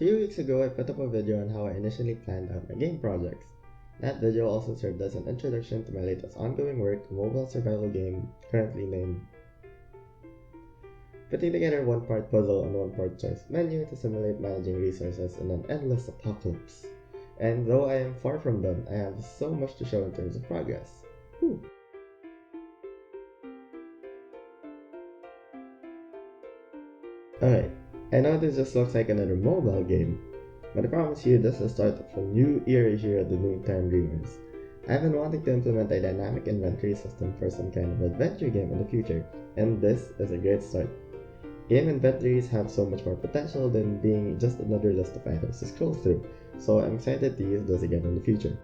few weeks ago I put up a video on how I initially planned out my game projects. That video also served as an introduction to my latest ongoing work, a mobile survival game currently named putting together one part puzzle and one part choice menu to simulate managing resources in an endless apocalypse. And though I am far from done, I have so much to show in terms of progress. Whew. Alright, I know this just looks like another mobile game, but I promise you this is the start of a new era here at the Noontime Dreamers. I've been wanting to implement a dynamic inventory system for some kind of adventure game in the future, and this is a great start. Game inventories have so much more potential than being just another list of items to scroll through, so I'm excited to use this again in the future.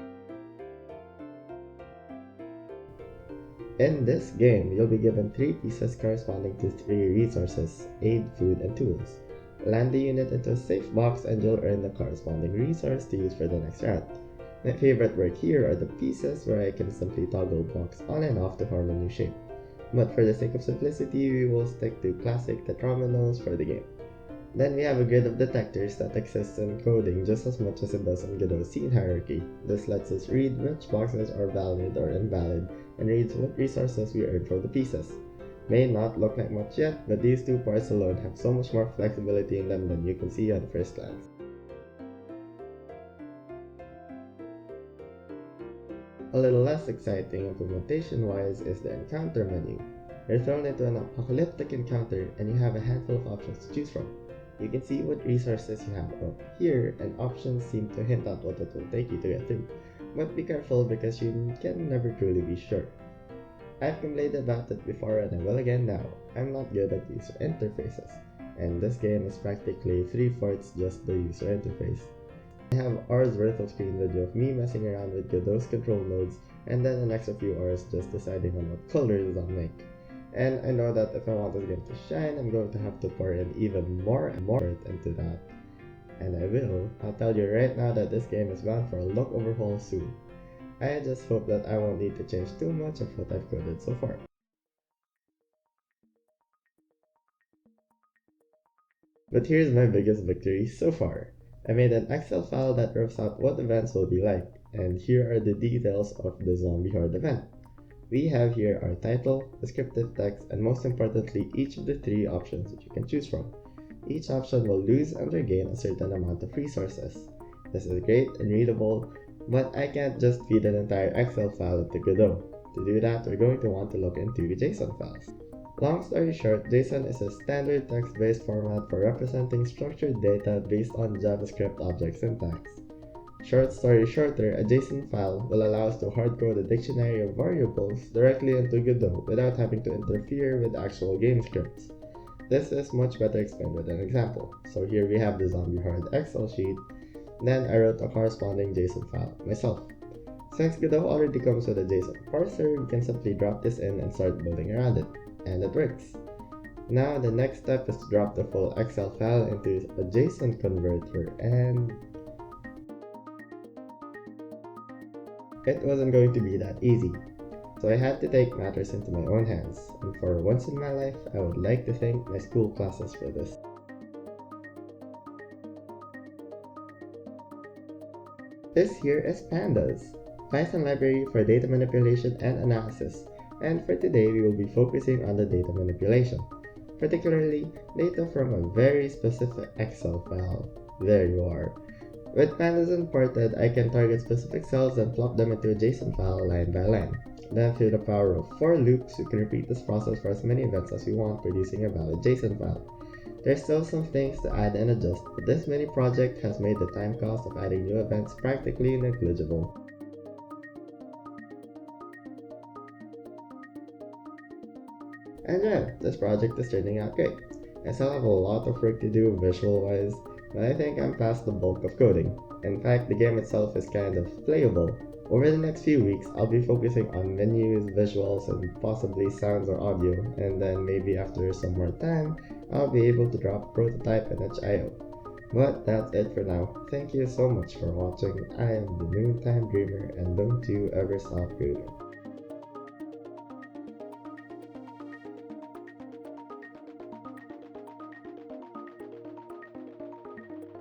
In this game, you'll be given 3 pieces corresponding to 3 resources: aid, food, and tools. Land the unit into a safe box and you'll earn the corresponding resource to use for the next round. My favorite work here are the pieces where I can simply toggle blocks on and off to form a new shape. But for the sake of simplicity, we will stick to classic tetrominoes for the game. Then we have a grid of detectors that exists in coding just as much as it does in Godot's scene hierarchy. This lets us read which boxes are valid or invalid and reads what resources we earn from the pieces. May not look like much yet, but these 2 parts alone have so much more flexibility in them than you can see on first glance. A little less exciting implementation-wise is the encounter menu. You're thrown into an apocalyptic encounter and you have a handful of options to choose from. You can see what resources you have up here, and options seem to hint at what it will take you to get through. But be careful because you can never truly be sure. I've complained about it before and I will again now. I'm not good at user interfaces, and this game is practically 3/4 just the user interface. I have hours worth of screen video of me messing around with Godot's control nodes, and then the next few hours just deciding on what colors I'll make. And I know that if I want this game to shine, I'm going to have to pour in even more and more into that. And I will. I'll tell you right now that this game is bound for a look overhaul soon. I just hope that I won't need to change too much of what I've coded so far. But here's my biggest victory so far. I made an Excel file that maps out what events will be like, and here are the details of the zombie horde event. We have here our title, descriptive text, and most importantly, each of the 3 options that you can choose from. Each option will lose and regain a certain amount of resources. This is great and readable, but I can't just feed an entire Excel file into Godot. To do that, we're going to want to look into JSON files. Long story short, JSON is a standard text-based format for representing structured data based on JavaScript object syntax. Short story shorter, a JSON file will allow us to hardcode a dictionary of variables directly into Godot without having to interfere with actual game scripts. This is much better explained with an example. So here we have the zombie horde Excel sheet. Then I wrote a corresponding JSON file myself. Since Godot already comes with a JSON parser, we can simply drop this in and start building around it. And it works. Now the next step is to drop the full Excel file into a JSON converter, and it wasn't going to be that easy. So I had to take matters into my own hands, and for once in my life, I would like to thank my school classes for this. This here is Pandas, Python library for data manipulation and analysis. And for today, we will be focusing on the data manipulation, particularly data from a very specific Excel file. There you are. With Pandas imported, I can target specific cells and plop them into a JSON file line by line. Then through the power of for loops, we can repeat this process for as many events as we want, producing a valid JSON file. There's still some things to add and adjust, but this mini project has made the time cost of adding new events practically negligible. And yeah, this project is turning out great. I still have a lot of work to do visual-wise, but I think I'm past the bulk of coding. In fact, the game itself is kind of playable. Over the next few weeks, I'll be focusing on menus, visuals, and possibly sounds or audio, and then maybe after some more time, I'll be able to drop prototype and itch.io. But that's it for now. Thank you so much for watching. I am the Noontime Dreamer, and don't you ever stop dreaming.